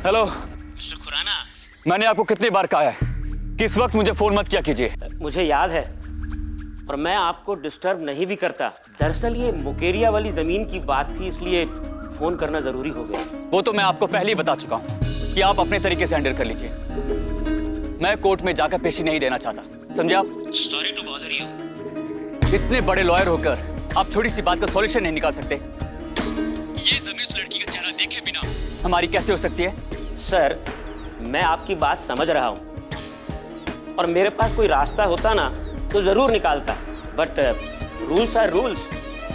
Hello mister Khurana, मैंने आपको कितनी बार कहा है कि इस वक्त मुझे फोन मत किया कीजिए। मुझे याद है और मैं आपको डिस्टर्ब नहीं भी करता। दरअसल ये मुकेरिया वाली जमीन की बात थी, इसलिए फोन करना जरूरी हो गया। वो तो मैं आपको पहले ही बता चुका हूँ कि आप अपने तरीके से हैंडल कर लीजिए। मैं कोर्ट में जाकर पेशी नहीं देना चाहता, समझे आप? Sorry to bother you. इतने बड़े लॉयर होकर आप छोटी सी बात का सॉल्यूशन नहीं निकाल सकते। ये जमीन उस लड़की का चेहरा देखे बिना हमारी कैसे हो सकती है? सर, मैं आपकी बात समझ रहा हूँ और मेरे पास कोई रास्ता होता ना तो जरूर निकालता, but rules are rules.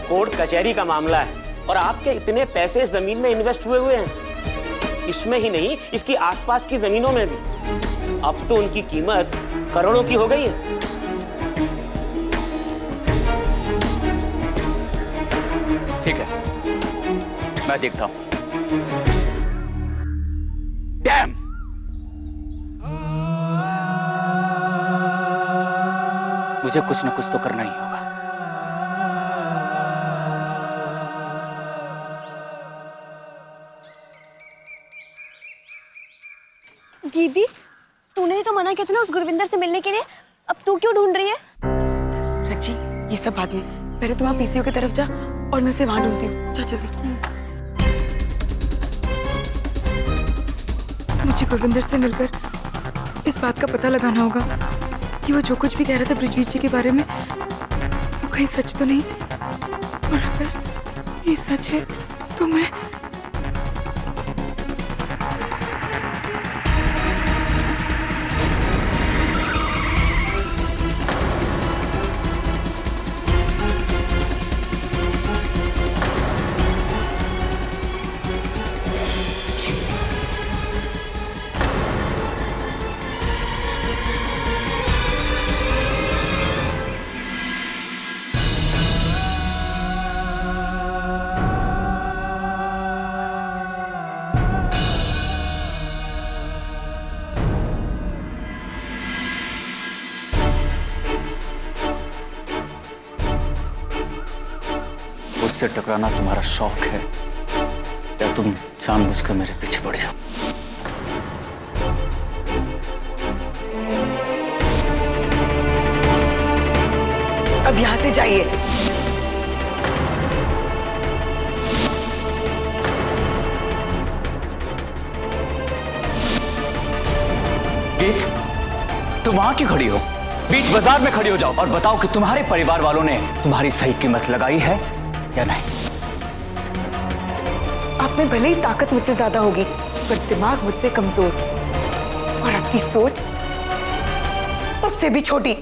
Court कचहरी का मामला है और आपके इतने पैसे जमीन में इन्वेस्ट हुए हैं, इसमें ही नहीं इसकी आसपास की जमीनों में भी। अब तो उनकी कीमत करोड़ों की हो गई है। ठीक है, मैं देखता हूं। डैम! मुझे कुछ ना कुछ तो करना ही होगा। दीदी, तूने ही तो मना किया था ना उस गुरविंदर से मिलने के लिए। अब तू क्यों ढूंढ रही है? रची, ये सब बाद में, पहले तू वहाँ पीसीओ की तरफ जा और मैं उसे वहां ढूंढती हूँ। जा जल्दी। मुझे गुरविंदर से मिलकर इस बात का पता लगाना होगा कि वो जो कुछ भी कह रहा था बृजवीर जी के बारे में वो कहीं सच तो नहीं, और अगर ये सच है तो मैं उससे टकराना तुम्हारा शौक है या तुम जानबूझकर मेरे पीछे पड़े हो? अब यहाँ से जाइए। गीत, तुम वहां क्यों खड़ी हो? बीच बाजार में खड़ी हो जाओ और बताओ कि तुम्हारे परिवार वालों ने तुम्हारी सही कीमत लगाई है या नहीं। आप में भले ही ताकत मुझसे ज्यादा होगी पर दिमाग मुझसे कमजोर, और आपकी सोच उससे भी छोटी।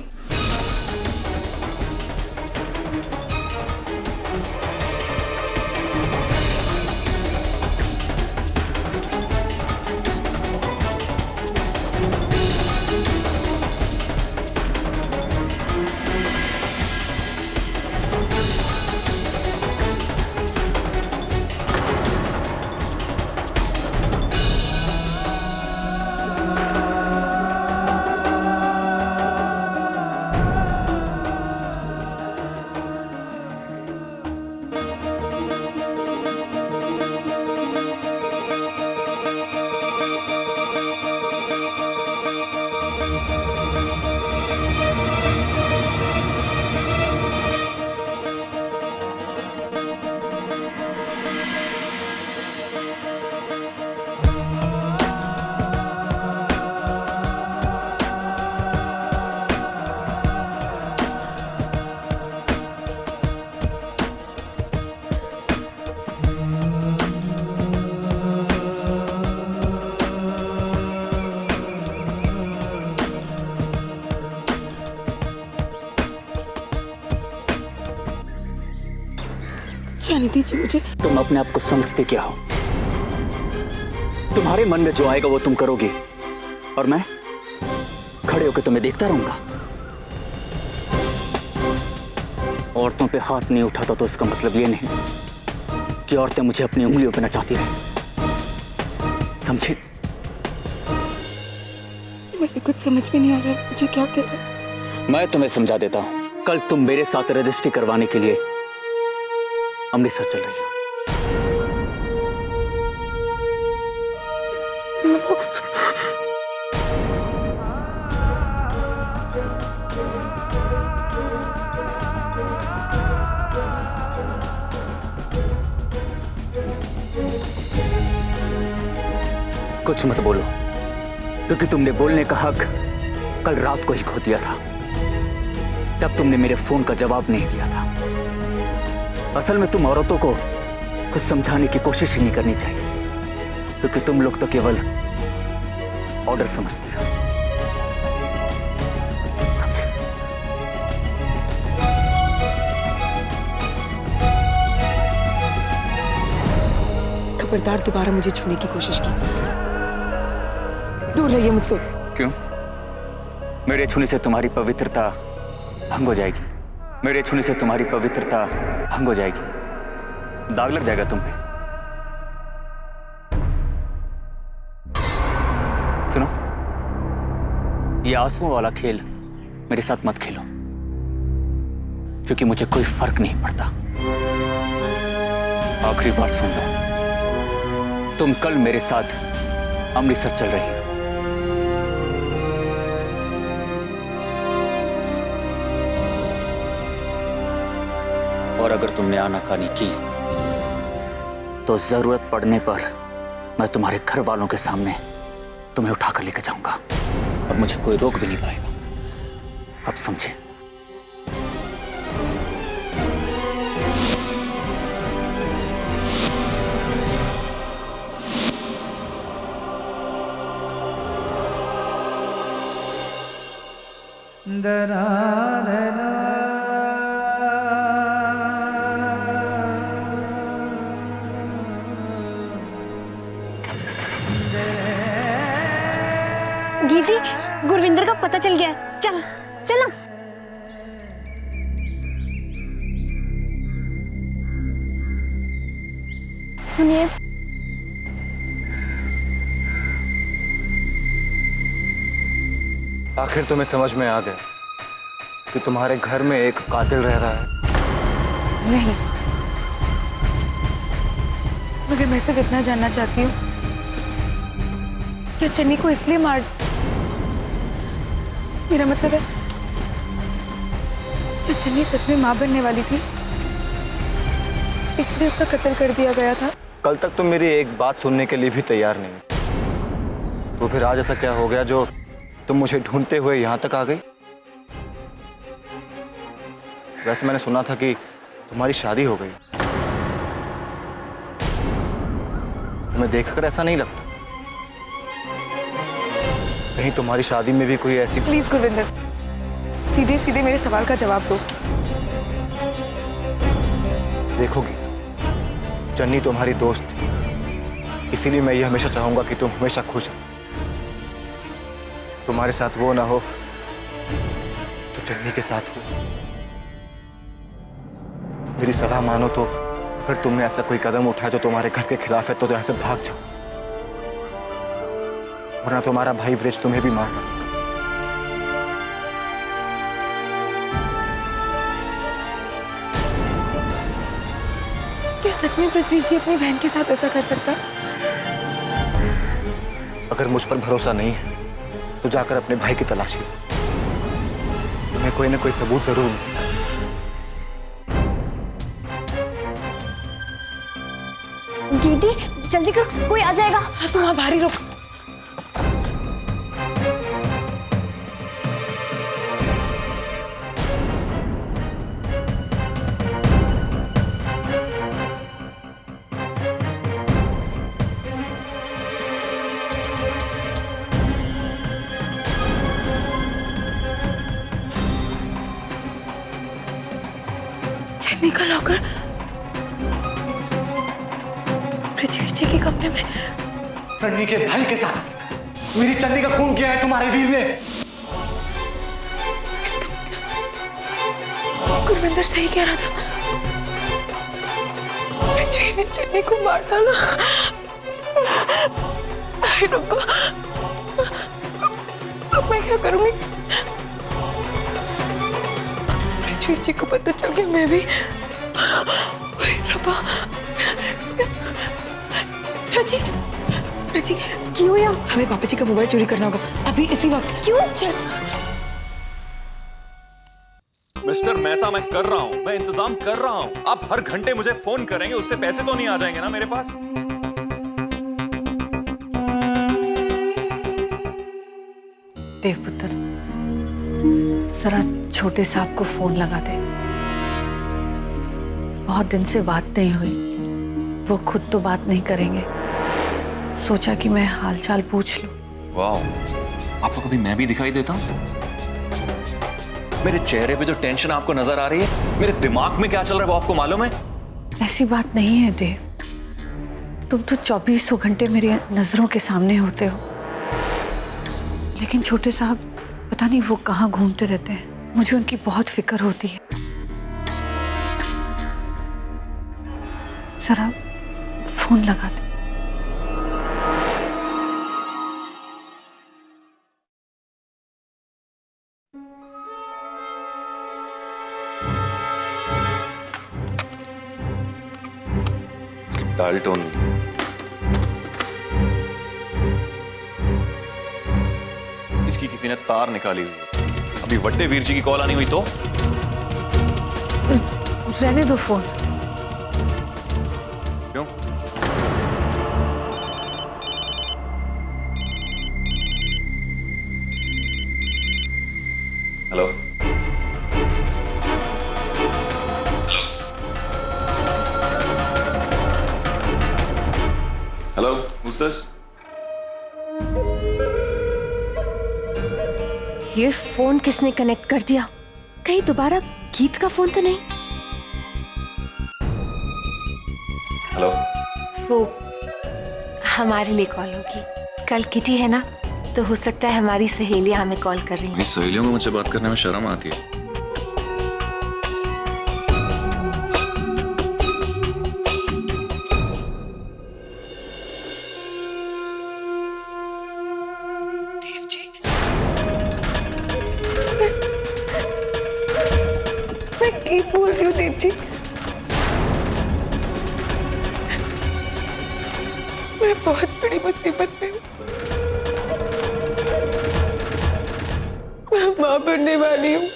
जाने दीजिए मुझे। तुम अपने आप को समझते क्या हो? तुम्हारे मन में जो आएगा वो तुम करोगी और मैं खड़े होकर तुम्हें देखता रहूंगा। औरतों पे हाथ नहीं उठाता तो इसका मतलब ये नहीं कि औरतें मुझे अपनी उंगलियों पे नचाती रहे, समझे? मुझे कुछ समझ में नहीं आ रहा है, मुझे क्या कहना। मैं तुम्हें समझा देता हूं। कल तुम मेरे साथ रजिस्ट्री करवाने के लिए अमृतसर चल रही हो। कुछ मत बोलो, क्योंकि तुमने बोलने का हक कल रात को ही खो दिया था, जब तुमने मेरे फोन का जवाब नहीं दिया था। असल में तुम औरतों को कुछ समझाने की कोशिश ही नहीं करनी चाहिए, क्योंकि तुम लोग तो केवल ऑर्डर समझते हो। समझे? खबरदार दोबारा मुझे छूने की कोशिश की। दूर रहिए मुझसे। क्यों? मेरे छूने से तुम्हारी पवित्रता भंग हो जाएगी। मेरे छूने से तुम्हारी पवित्रता भंग हो जाएगी, दाग लग जाएगा तुम पे। सुनो, ये आंसुओं वाला खेल मेरे साथ मत खेलो, क्योंकि मुझे कोई फर्क नहीं पड़ता। आखिरी बार सुन लो, तुम कल मेरे साथ अमृतसर चल रही हो। और अगर तुमने आनाकानी की तो जरूरत पड़ने पर मैं तुम्हारे घर वालों के सामने तुम्हें उठाकर लेकर जाऊंगा और मुझे कोई रोक भी नहीं पाएगा। अब समझे? गीती, गुरविंदर का पता चल गया है। चल चल ना। सुनिए, आखिर तुम्हें समझ में आ गया कि तुम्हारे घर में एक कातिल रह रहा है। नहीं, मगर मैं सिर्फ इतना जानना चाहती हूँ कि चन्नी को इसलिए मार, मेरा मतलब है कि चन्नी सच में मां बनने वाली थी, इसलिए उसका कत्ल कर दिया गया था। कल तक तुम मेरी एक बात सुनने के लिए भी तैयार नहीं, तो फिर आज ऐसा क्या हो गया जो तुम मुझे ढूंढते हुए यहां तक आ गई? वैसे मैंने सुना था कि तुम्हारी शादी हो गई। तुम्हें देखकर ऐसा नहीं लगता? कहीं तुम्हारी शादी में भी कोई ऐसी... प्लीज गुरविंदर, सीधे सीधे मेरे सवाल का जवाब दो। देखोगी, चन्नी तुम्हारी दोस्त थी, इसीलिए मैं ये हमेशा चाहूंगा कि तुम हमेशा खुश हो। तुम्हारे साथ वो ना हो जो चन्नी के साथ हो। मेरी सलाह मानो तो अगर तुमने ऐसा कोई कदम उठाया जो तुम्हारे घर के खिलाफ है तो यहाँ से भाग जाओ, वरना तुम्हारा भाई ब्रिज तुम्हें भी मार डालेगा। क्या सच में पृथ्वी जी अपनी बहन के साथ ऐसा कर सकता? अगर मुझ पर भरोसा नहीं है तो जाकर अपने भाई की तलाशी लो, तुम्हें कोई ना कोई सबूत जरूर मिलेगा। गीती, जल्दी कर, कोई आ जाएगा। हाँ, तू वहां बाहर ही रुक। चन्नी का लॉकर पृथ्वी जी के कमरे में। चन्नी के भाई के साथ मेरी चन्नी का खून किया है तुम्हारे वीर ने। इसका मतलब गुरविंदर सही कह रहा था, पृथ्वी ने चन्नी को मार डाला। अरे रुको, अब मैं क्या करूंगी? पृथ्वी जी को पता चल गया, मैं भी। रब्बा, रजी, क्यों यार? हमें पापा जी का मोबाइल चोरी करना होगा अभी इसी वक्त। क्यों? चल। मिस्टर मेहता, मैं कर रहा हूँ, मैं इंतजाम कर रहा हूँ। आप हर घंटे मुझे फोन करेंगे, उससे पैसे तो नहीं आ जाएंगे ना मेरे पास? देवपुत्र, जरा छोटे साहब को फोन लगा दे। बहुत दिन से बात नहीं हुई, वो खुद तो बात नहीं करेंगे, सोचा कि मैं हालचाल पूछ लूं। वाह, आपको कभी मैं भी दिखाई देता हूँ? मेरे चेहरे पे जो टेंशन आपको नजर आ रही है, मेरे दिमाग में क्या चल रहा है वो आपको मालूम है? ऐसी बात नहीं है देव, तुम तो 24 घंटे मेरी नजरों के सामने होते हो, लेकिन छोटे साहब पता नहीं वो कहाँ घूमते रहते हैं, मुझे उनकी बहुत फिक्र होती है। जरा फोन लगा दे। Dial tone. इसकी किसी ने तार निकाली हुई है। अभी वड्डे वीर जी की कॉल आनी हुई तो? रहने दो फोन। क्यों? Hello, hello, who's this? ये फोन किसने कनेक्ट कर दिया? कहीं दोबारा गीत का फोन तो नहीं? हेलो, वो हमारे लिए कॉल होगी। कल किटी है ना, तो हो सकता है हमारी सहेलियां हमें कॉल कर रही हैं। मेरी सहेलियों को मुझसे बात करने में शर्म आती है। देव जी, मैं गीत बोल रही हूँ देव जी। मैं बहुत बड़ी मुसीबत में हूँ। मैं मां बनने वाली हूँ।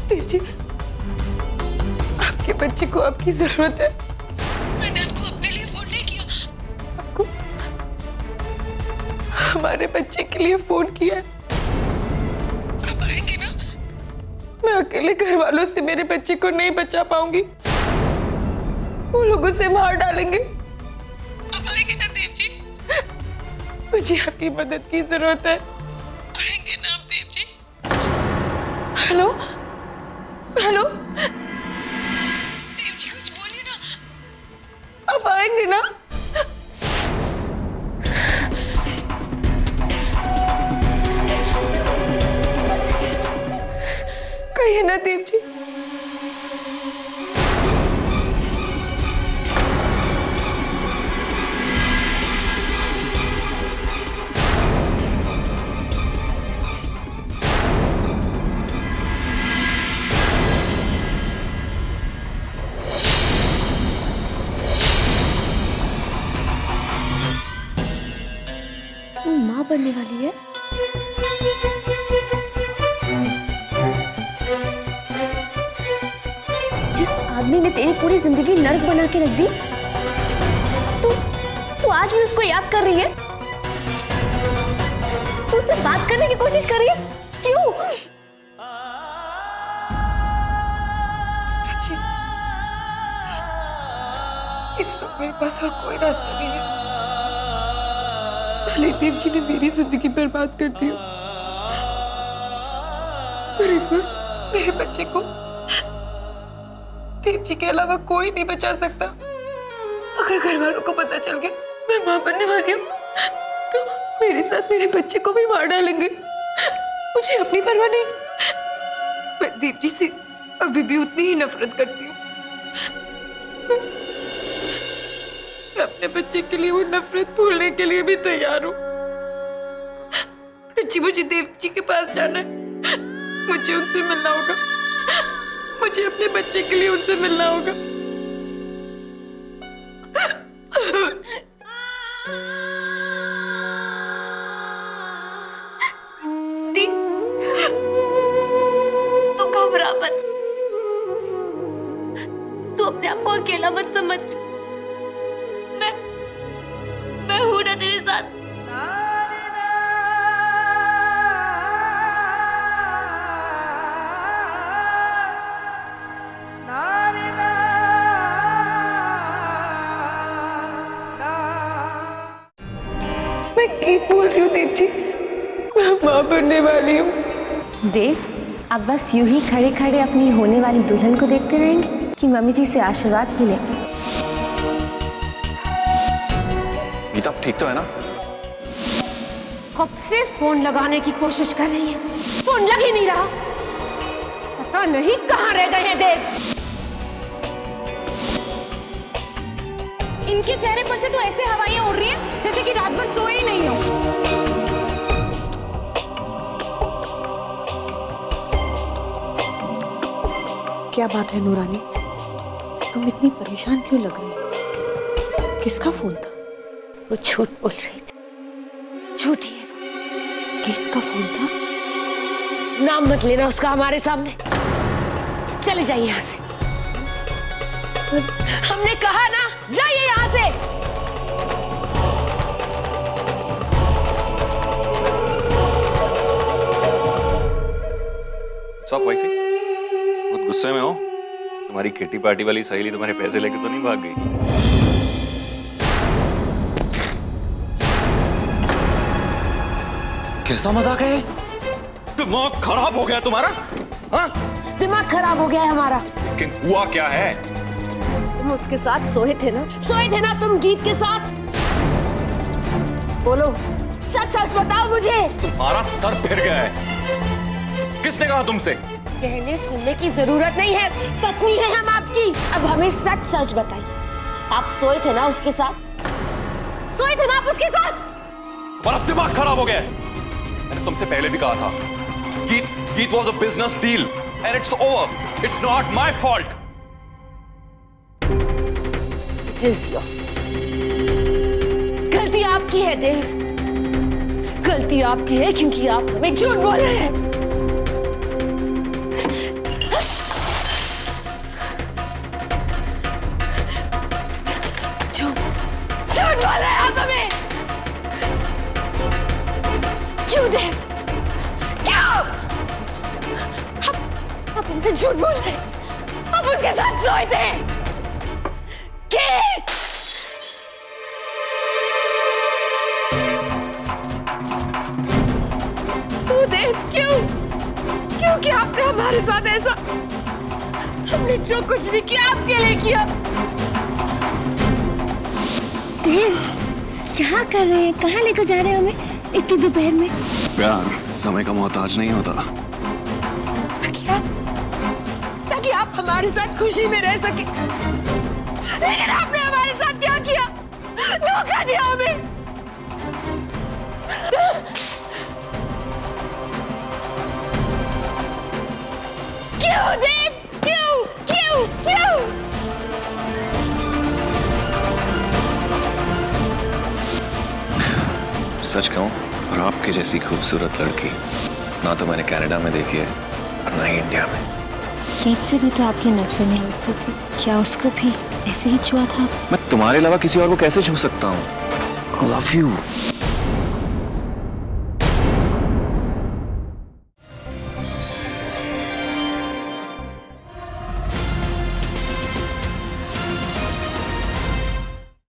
देव जी, आपके बच्चे को आपकी जरूरत है। मैंने आपको अपने लिए फोन नहीं किया, आपको हमारे बच्चे के लिए फोन किया है। आप आएंगे ना? मैं अकेले घर वालों से मेरे बच्चे को नहीं बचा पाऊंगी, वो लोग उसे मार डालेंगे। आप आएंगे ना देव जी? मुझे आपकी मदद की जरूरत है। आएंगे ना आप देव जी? हेलो हेलो, देव जी कुछ बोलिए ना, आप आएंगे ना? कहिए ना देव जी। तू माँ बनने वाली है? जिस आदमी ने तेरी पूरी जिंदगी नर्क बना के रख दी, तू आज भी उसको याद कर रही है? तू उससे बात करने की कोशिश कर रही है? क्यों? रची, इस वक्त मेरे पास और कोई रास्ता नहीं है। भले देव जी ने मेरी जिंदगी बर्बाद कर दी हो, पर इस वक्त मेरे बच्चे को देव जी के अलावा कोई नहीं बचा सकता। अगर घर वालों को पता चल गया मैं मां बनने वाली हूँ, तो मेरे साथ मेरे बच्चे को भी मार डालेंगे। मुझे अपनी परवाह नहीं। मैं देव जी से अभी भी उतनी ही नफरत करती हूँ। मैं अपने बच्चे के लिए वो नफरत भूलने के लिए भी तैयार हूँ। रची, मुझे देव जी के पास जाना है, मुझे उनसे मिलना होगा। मुझे अपने बच्चे के लिए उनसे मिलना होगा। दी, तू घबरा मत। तू अपने आप को अकेला मत समझ। मैं हूं ना तेरे साथ। मैं गीत बोल रही हूँ देव जी, मैं माँ बनने वाली हूँ। देव, आप बस यूं ही खड़े खड़े अपनी होने वाली दुल्हन को देखते रहेंगे कि मम्मी जी से आशीर्वाद भी लेंगे? गीता ठीक तो है ना? कब से फोन लगाने की कोशिश कर रही है, फोन लग ही नहीं रहा। पता नहीं कहाँ रह गए हैं देव। इनके चेहरे पर से तो ऐसे हवाइयां उड़ रही हैं जैसे कि रात भर सोए ही नहीं हो। क्या बात है नूरानी, तुम इतनी परेशान क्यों लग रही हो? किसका फोन था? वो झूठ बोल रही थी, झूठी है वो। गीत का फोन था? नाम मत लेना उसका हमारे सामने। चले जाइए यहाँ से। हमने कहा ना, जाइए यहाँ से। सब वाइफी बहुत गुस्से में हो? तुम्हारी किटी पार्टी वाली सहेली तुम्हारे पैसे लेके तो नहीं भाग गई? कैसा मजाक है? दिमाग खराब हो गया तुम्हारा? हाँ? दिमाग खराब हो गया है हमारा। लेकिन हुआ क्या है? तुम उसके साथ सोए थे ना? सोए थे ना तुम गीत के साथ? बोलो, सच सच बताओ मुझे। तुम्हारा सर फिर गया है। किसने कहा तुमसे? कहने सुनने की जरूरत नहीं है, पत्नी है हम आपकी। अब हमें सच सच बताइए, आप सोए थे ना उसके साथ? सोए थे ना आप उसके साथ? तुम्हारा दिमाग खराब हो गया है। मैंने तुमसे पहले भी कहा था, गीत was a business deal and it's over. It's not my fault. It is your fault. गलती आपकी है देव, गलती आपकी है क्योंकि आप हमें झूठ बोल रहे हैं। झूठ बोल रहे हैं आप हमें। क्यों देव, क्यों? आप हमसे झूठ बोल रहे हैं। आप उसके साथ सोए थे। गीत! तू देव, क्यों किया आपने हमारे साथ ऐसा? हमने जो कुछ भी किया आपके लिए किया। देव, क्या कर रहे हैं? कहाँ लेकर जा रहे हैं हमें इतनी दोपहर में? प्यार समय का मोहताज नहीं होता। ताकि आप हमारे साथ खुशी में रह सके, लेकिन आपने हमारे साथ क्या किया? धोखा दिया हमें। क्यों देव, क्यों क्यों क्यों? सच कहूं, और आपके जैसी खूबसूरत लड़की ना तो मैंने कनाडा में देखी है और ना ही इंडिया में। गीत से भी तो आपकी नजरें नहीं उठती थी, क्या उसको भी ऐसे ही छुआ था? मैं तुम्हारे अलावा किसी और को कैसे छू सकता हूँ? I love you.